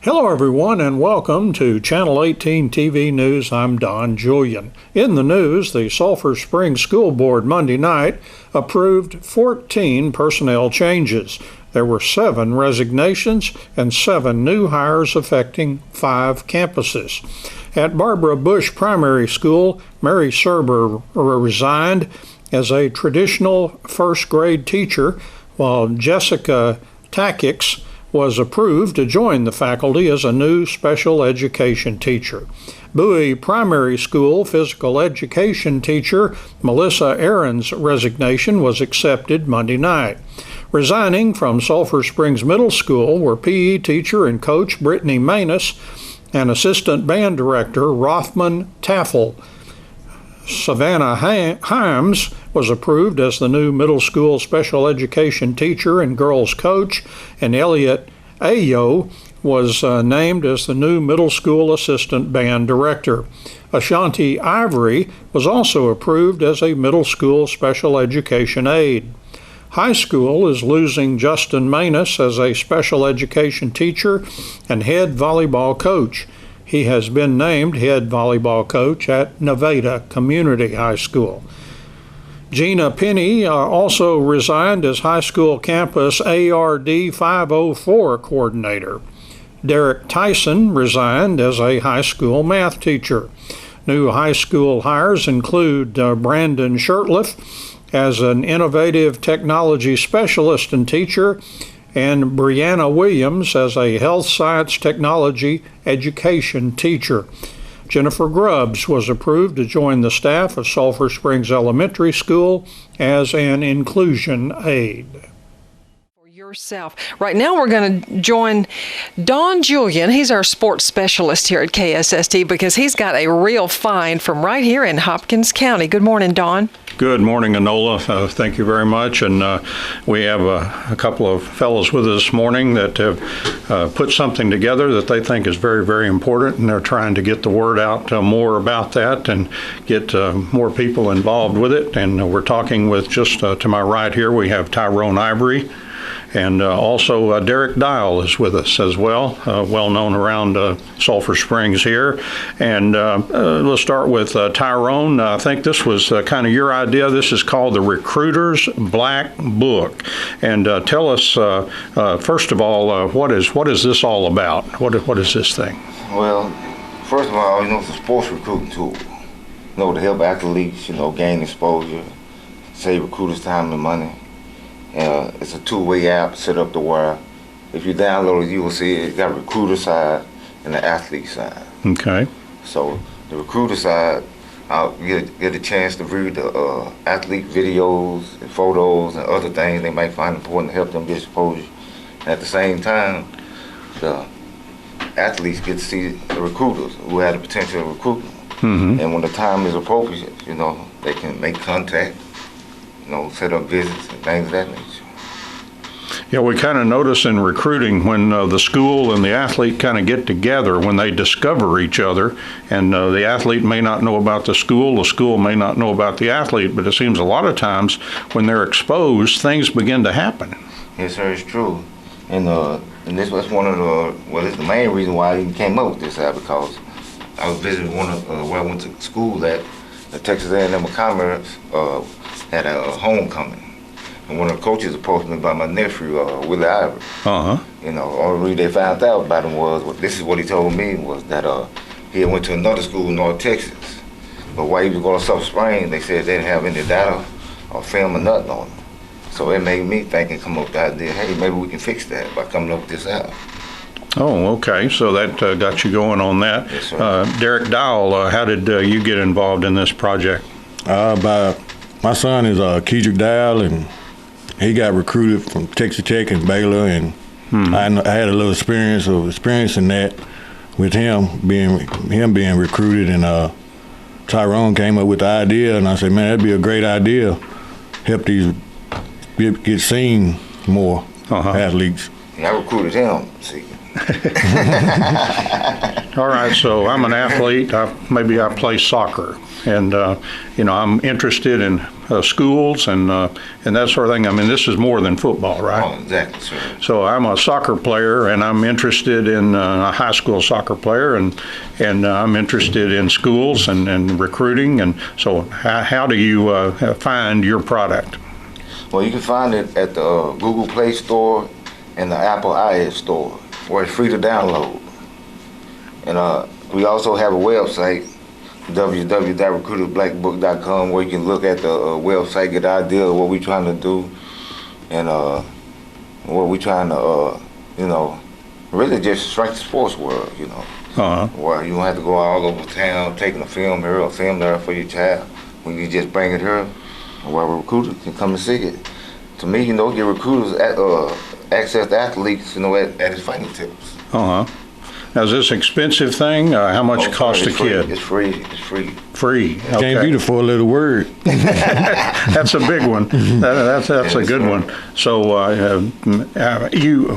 Hello everyone and welcome to Channel 18 TV News. I'm Don Julian. In the news, the Sulphur Springs School Board Monday night approved 14 personnel changes. There were 7 resignations and 7 new hires affecting 5 campuses. At Barbara Bush Primary School, Mary Serber resigned as a traditional first grade teacher, while Jessica Takix was approved to join the faculty as a new special education teacher. Bowie Primary School physical education teacher Melissa Aaron's resignation was accepted Monday night. Resigning from Sulphur Springs Middle School were PE teacher and coach Brittany Manus and assistant band director Rothman Taffel. Savannah Himes was approved as the new middle school special education teacher and girls coach, and Elliot Ayo was named as the new middle school assistant band director. Ashanti Ivory was also approved as a middle school special education aide. High school is losing Justin Manus as a special education teacher and head volleyball coach. He has been named head volleyball coach at Nevada Community High School. Gina Penny also resigned as high school campus ARD 504 coordinator. Derek Tyson resigned as a high school math teacher. New high school hires include Brandon Shirtliff as an innovative technology specialist and teacher, and Brianna Williams as a health science technology education teacher. Jennifer Grubbs was approved to join the staff of Sulphur Springs Elementary School as an inclusion aide. Yourself. Right now we're going to join Don Julian. He's our sports specialist here at KSST because he's got a real find from right here in Hopkins County. Good morning, Don. Good morning, Enola. Thank you very much. And we have a couple of fellows with us this morning that have put something together that they think is very, very important, and they're trying to get the word out more about that and get more people involved with it. And we're talking with, just to my right here, we have Tyrone Ivory. And also Derek Dial is with us as well, well known around Sulphur Springs here. And let's start with Tyrone. I think this was kind of your idea. This is called the Recruiter's Black Book. And tell us, first of all, what is this all about? What is this thing? Well, first of all, it's a sports recruiting tool. To help athletes, gain exposure, save recruiters time and money. It's a two-way app set up to where if you download it, you will see it's got a recruiter side and the athlete side. Okay. So the recruiter side, I'll get a chance to read the athlete videos and photos and other things they might find important to help them get exposure. And at the same time, the athletes get to see the recruiters who have the potential of recruiting. Mm-hmm. And when the time is appropriate, they can make contact, set up visits and things of that nature. Yeah, we kind of notice in recruiting when the school and the athlete kind of get together, when they discover each other, and the athlete may not know about the school may not know about the athlete, but it seems a lot of times when they're exposed, things begin to happen. Yes, sir, it's true. And this was one of it's the main reason why I even came up with this app, because I was visiting one of where I went to school at Texas A&M Commerce had a homecoming. And one of the coaches approached me about my nephew, Willie Ivory. Uh-huh. Only reason they found out about him was, this is what he told me, was that he had went to another school in North Texas. But while he was going to Sulphur Springs, they said they didn't have any data or film or nothing on him. So it made me think and come up with the idea, hey, maybe we can fix that by coming up with this app. Oh, okay. So that got you going on that. Yes, sir. Derek Dowell, how did you get involved in this project? My son is Kedrick Dowell, and he got recruited from Texas Tech and Baylor, and I had a little experience in that with him being recruited, and Tyrone came up with the idea, and I said, man, that'd be a great idea. Help these get seen more athletes. Yeah, I recruited him, see. All right, so I'm an athlete. Maybe I play soccer, and I'm interested in schools and that sort of thing. I mean, this is more than football, right? Oh, exactly, sir. So I'm a soccer player, and I'm interested in a high school soccer player, and I'm interested in schools and recruiting. And so, how do you find your product? Well, you can find it at the Google Play Store and the Apple iOS Store, where it's free to download. And we also have a website, www.recruitersblackbook.com, where you can look at the website, get an idea of what we're trying to do, and what we're trying to, really just strengthen the sports world, where you don't have to go all over town taking a film here or film there for your child. When you just bring it here, where a recruiter can come and see it. To me, get recruiters access to athletes, at his fingertips. Now, is this an expensive thing? How much cost a kid? It's free. It's free. Free. Okay. Can't beat it for a little word. That's a big one. That's a good one. So,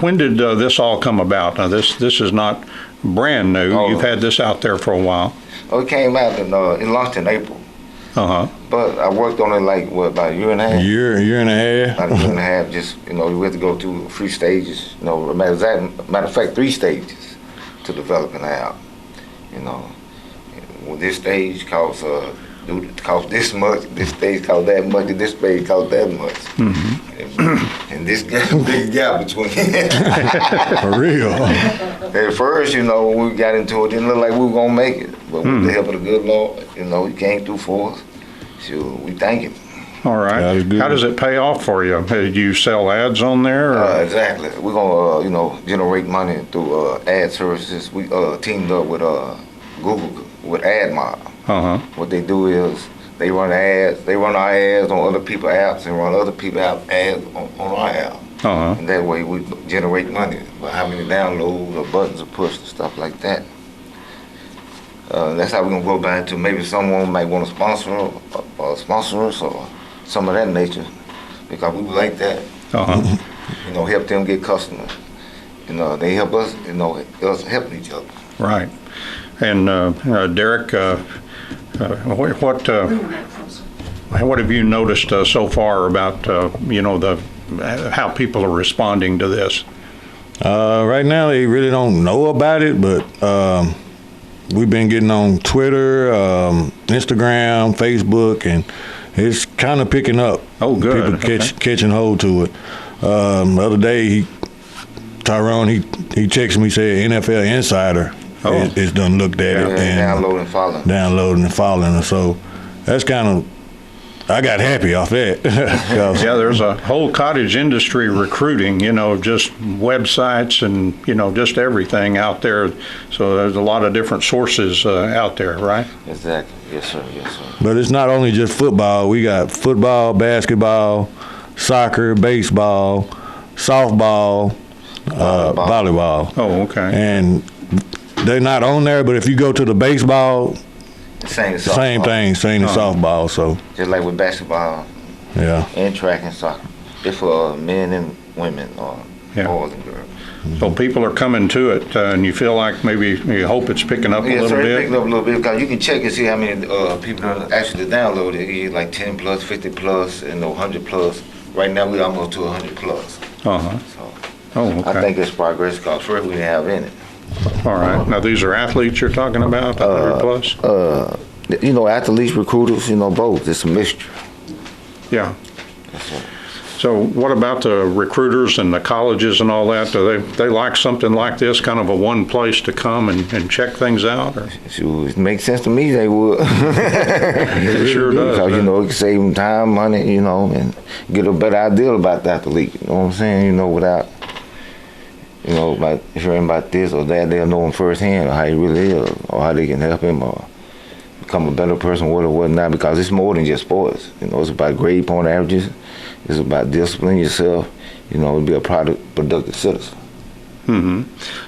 when did this all come about? Now, this is not brand new. Oh. You've had this out there for a while. Oh, it came out and it launched in April. But I worked on it about a year and a half. A year and a half. About a year and a half. Just we had to go through 3 stages. Matter of fact, 3 stages to develop an app. Well, this stage costs this much. This stage costs that much. And this stage costs that much. Mm-hmm. And this big gap between. For real. At first, when we got into it, it didn't look like we were gonna make it. But with the help of the good Lord, He came through for us. So we thank Him. All right. How does it pay off for you? Do you sell ads on there? Exactly. We're gonna, generate money through ad services. We teamed up with Google with AdMob. What they do is they run ads. They run our ads on other people's apps and run other people's ads on our app. And that way we generate money. But how many downloads or buttons are pushed and stuff like that. That's how we're gonna go back to maybe someone might want to sponsor us or some of that nature, because we like that. Help them get customers. They help us. Us helping each other. Right. And Derek, what have you noticed so far about how people are responding to this? Right now, they really don't know about it, but we've been getting on Twitter, Instagram, Facebook, and it's kind of picking up. Oh, good. People catching hold to it. The other day, Tyrone, he texted me, said NFL Insider is done looked at it. And downloading and following. So that's kind of, I got happy off that. Yeah, there's a whole cottage industry recruiting, just websites and, just everything out there. So there's a lot of different sources out there, right? Exactly. Yes, sir. Yes, sir. But it's not only just football. We got football, basketball, soccer, baseball, softball, volleyball. Oh, okay. And they're not on there, but if you go to the baseball, same thing, same as softball. So just like with basketball, and track and soccer, it's for men and women, or boys and girls. So people are coming to it, and you feel like maybe you hope it's picking up a little bit. It's picking up a little bit, because you can check and see how many people actually download it. Like 10 plus, 50 plus, and 100 plus. Right now we're almost to 100 plus. So okay. I think it's progress, because first we didn't have any. All right. Now, these are athletes you're talking about, 100 plus? Athletes, recruiters, both. It's a mixture. Yeah. So what about the recruiters and the colleges and all that? Do they like something like this, kind of a one place to come and check things out? Or? It makes sense to me they would. It sure does. Because, it can save them time, money, and get a better idea about the athlete. You know what I'm saying? Without... about hearing about this or that, they'll know him firsthand, or how he really is, or how they can help him, or become a better person, what or what not, because it's more than just sports. It's about grade point averages. It's about disciplining yourself, to be a productive citizen.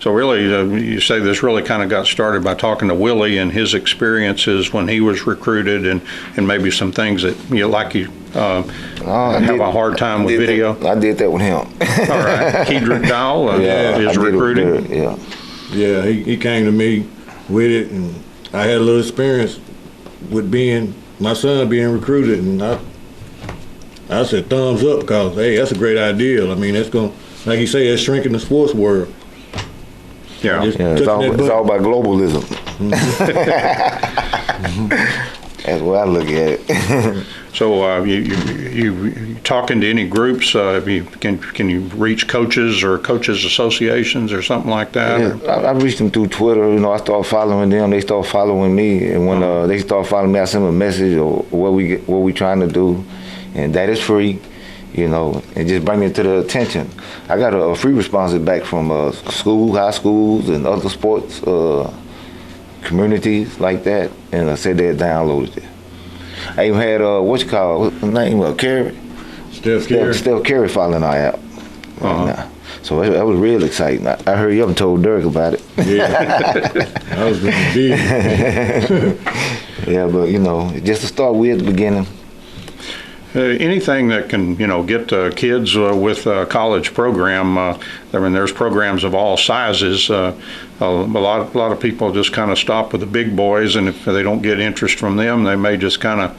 So really, you say this really kind of got started by talking to Willie and his experiences when he was recruited, and maybe some things that you have a hard time with video. I did that with him. All right. Kedrick Dowell is recruiting. Yeah, he came to me with it, and I had a little experience with my son being recruited, and I I said thumbs up because, hey, that's a great idea. I mean, that's going, like you say, it's shrinking the sports world. Yeah. It's all about globalism. That's the way I look at it. So you talking to any groups? Can you reach coaches or coaches associations or something like that? Yeah, I reached them through Twitter. I start following them. They start following me, and when they start following me, I send them a message or what we trying to do, and that is free. And just bring it to the attention. I got a free response back from high schools, and other sports communities like that, and I said they had downloaded it. I even had what's the name? Carey. Steph Carey following our app right now. So that was real exciting. I heard you up and told Dirk about it. Yeah, I was going to be. Yeah, but just to start with at the beginning. Anything that can, get kids with a college program. I mean, there's programs of all sizes. A lot of people just kind of stop with the big boys, and if they don't get interest from them, they may just kind of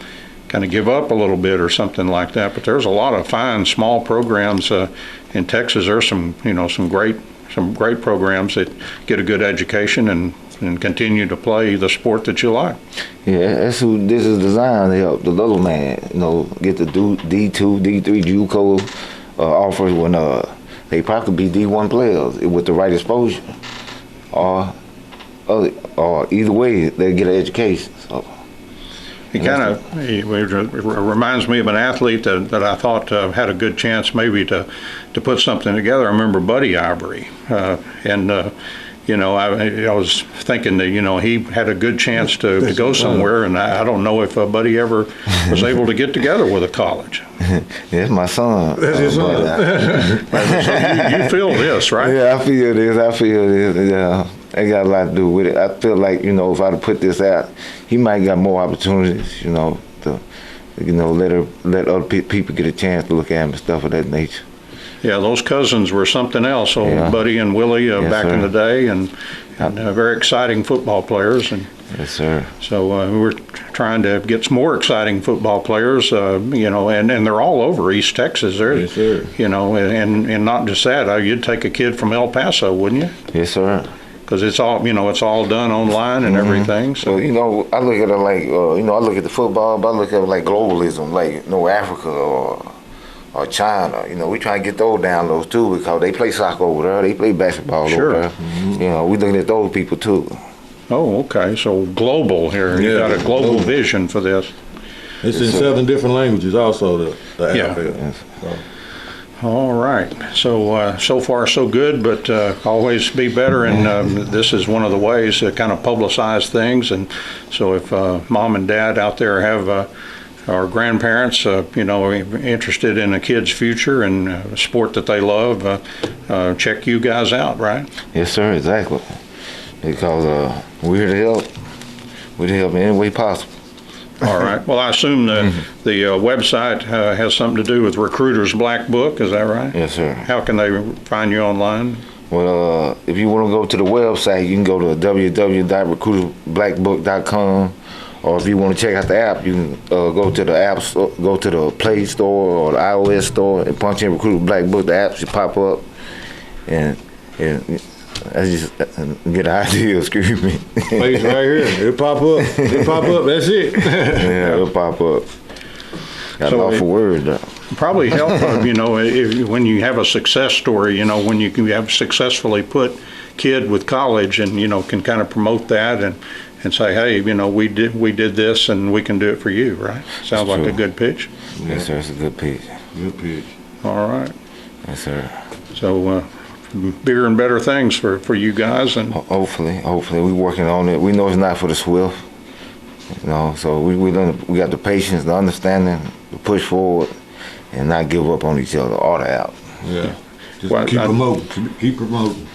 give up a little bit or something like that. But there's a lot of fine small programs in Texas. There's some great programs that get a good education and continue to play the sport that you like. Yeah, that's who this is designed to help the little man, get the D2, D3 JUCO offers when they probably be D1 players with the right exposure, or either way they get an education. So it reminds me of an athlete that I thought had a good chance maybe to put something together. I remember Buddy Ivory, I was thinking that, he had a good chance to go somewhere, and I don't know if Buddy ever was able to get together with a college. That's my son. That's his son. So you feel this, right? Yeah, I feel this. Yeah, it got a lot to do with it. I feel like, if I'd put this out, he might got more opportunities, to, let other people get a chance to look at him and stuff of that nature. Yeah, those cousins were something else, Buddy and Willie back in the day, and very exciting football players. And yes, sir. So we're trying to get some more exciting football players, and they're all over East Texas. Yes, sir. And not just that. You'd take a kid from El Paso, wouldn't you? Yes, sir. Because it's all done online and everything. So I look at it like I look at the football, but I look at it like globalism, like Africa or China. We try to get those downloads too, because they play soccer over there, they play basketball over there. Mm-hmm. We looking at those people too. Oh, okay. So global here. You got a global vision for this. It's in 7 different languages also, the app. Yes. So. All right. So far so good, but always be better. And this is one of the ways to kind of publicize things. And so if mom and dad out there have our grandparents, interested in a kid's future and a sport that they love, check you guys out, right? Yes, sir, exactly. Because we're here to help. We're here to help in any way possible. All right. Well, I assume the website has something to do with Recruiter's Black Book, is that right? Yes, sir. How can they find you online? Well, if you want to go to the website, you can go to www.recruitersblackbook.com. Or if you want to check out the app, you can go to the Play Store or the iOS store and punch in Recruiter Black Book. The app should pop up, and I just get an idea. Excuse me. Place right here. It'll pop up. That's it. Yeah, it'll pop up. Got an awful word though. Probably help, when you have a success story. When you can have successfully put kid with college, and can kind of promote that and say, hey, we did this, and we can do it for you, right? Sounds like a good pitch. Yes, sir. It's a good pitch. Good pitch. All right. Yes, sir. So bigger and better things for you guys, and hopefully we're working on it. We know it's not for the swift, So we got the patience, the understanding to push forward and not give up on each other or the out. Yeah. Just keep promoting.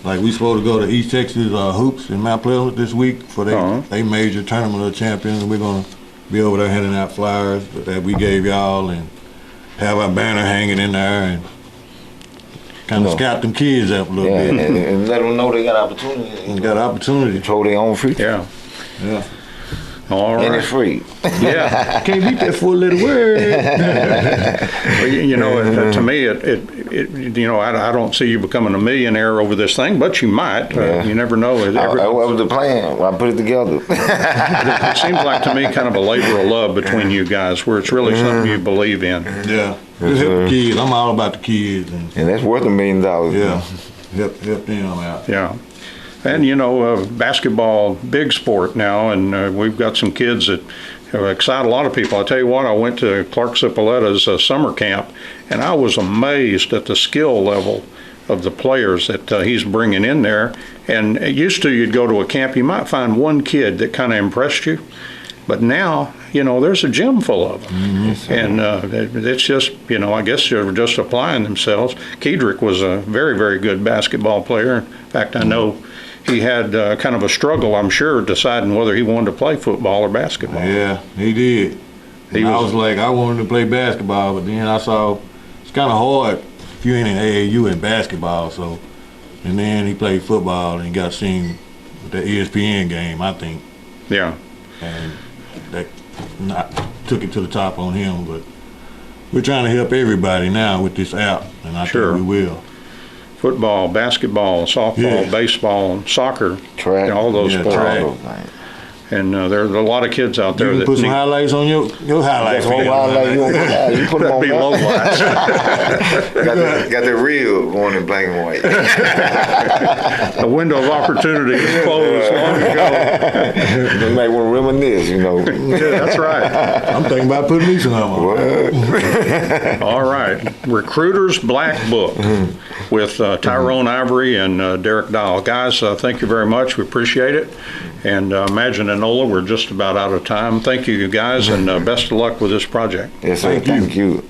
Like we supposed to go to East Texas Hoops in Mount Pleasant this week for they major tournament of champions, and we're gonna be over there handing out flyers that we gave y'all and have our banner hanging in there and kind of scout them kids up a little bit. And let them know they got opportunity. They got opportunity. Control their own future. Yeah. All And right. it's free. Yeah. Can't beat that 4-letter word. Well, you know, to me, you know, I don't see you becoming a millionaire over this thing, but you might. Yeah. You never know. That was the plan when I put it together. It seems like to me kind of a labor of love between you guys, where it's really something you believe in. Yeah. Just help the kids. I'm all about the kids. And that's worth $1 million. Yeah. Help them out. Yeah. And, you know, basketball, big sport now, and we've got some kids that excite a lot of people. I tell you what, I went to Clark Cipoletta's summer camp, and I was amazed at the skill level of the players that he's bringing in there. And used to, you'd go to a camp, you might find one kid that kind of impressed you, but now, you know, there's a gym full of them. Mm-hmm. And it's just, you know, I guess they're just applying themselves. Kedrick was a very, very good basketball player. In fact, I know he had kind of a struggle, I'm sure, deciding whether he wanted to play football or basketball. Yeah, he did. I was like, I wanted to play basketball, but then I saw it's kind of hard if you ain't in AAU in basketball. So, and then he played football and got seen with the ESPN game, I think. Yeah. And that took it to the top on him. But we're trying to help everybody now with this app, and I think we will. Football, basketball, softball, baseball, soccer, track, all those sports. Track. And there are a lot of kids out there you that put some highlights on your highlights. You put them on be low lights. got the reel going in black and white. The window of opportunity is closed long ago. You might want to reminisce, you know. Yeah, that's right. I'm thinking about putting me some on. All right. Recruiter's Black Book with Tyrone Ivory and Derek Dahl. Guys, thank you very much. We appreciate it. And Imagine Enola, we're just about out of time. Thank you, guys, and best of luck with this project. Yes, sir. Thank you.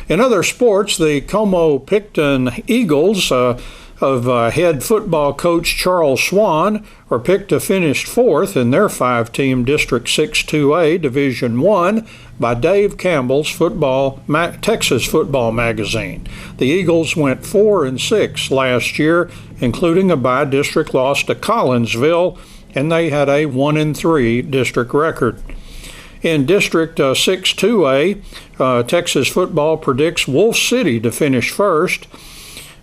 In other sports, the Como-Picton Eagles of head football coach Charles Swan are picked to finish fourth in their 5-team District 6-2A Division I by Dave Campbell's Texas Football Magazine. The Eagles went 4-6 last year, including a by-district loss to Collinsville, and they had a 1-3 district record. In District 6-2A, Texas football predicts Wolf City to finish first,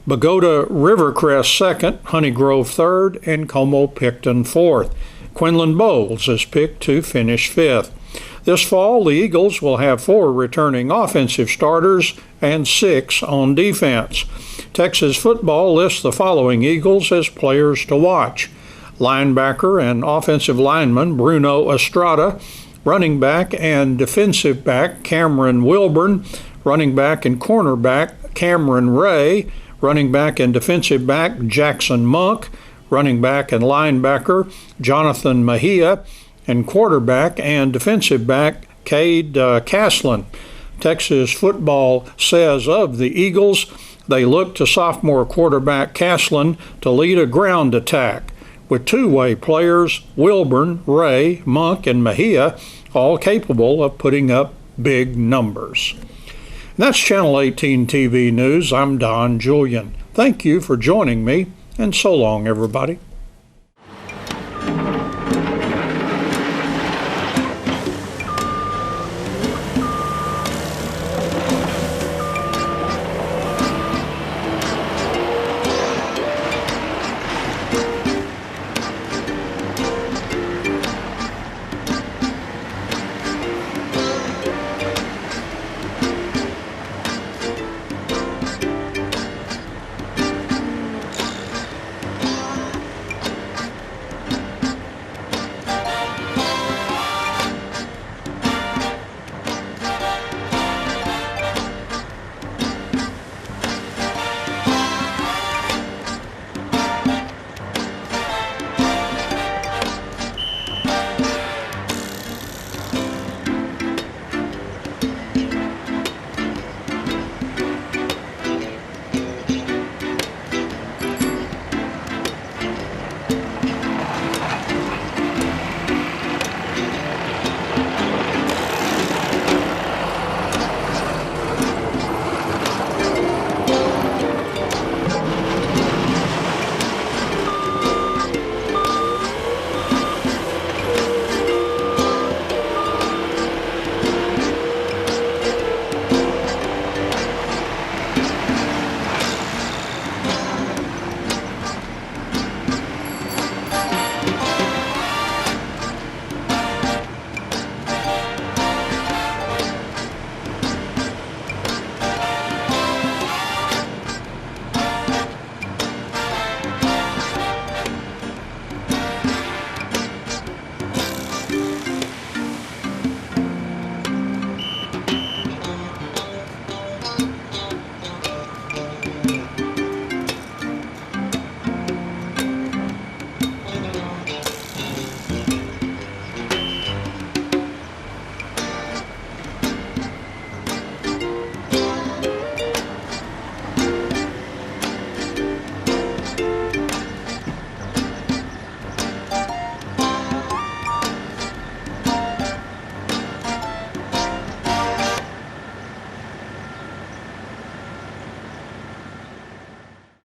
Bogota Rivercrest second, Honey Grove third, and Como-Picton fourth. Quinlan Bowles is picked to finish fifth. This fall, the Eagles will have 4 returning offensive starters and 6 on defense. Texas football lists the following Eagles as players to watch: linebacker and offensive lineman Bruno Estrada, running back and defensive back Cameron Wilburn, running back and cornerback Cameron Ray, running back and defensive back Jackson Monk, running back and linebacker Jonathan Mejia, and quarterback and defensive back Cade Caslin. Texas football says of the Eagles, they look to sophomore quarterback Caslin to lead a ground attack, with two-way players Wilburn, Ray, Monk, and Mejia all capable of putting up big numbers. That's Channel 18 TV News. I'm Don Julian. Thank you for joining me, and so long, everybody.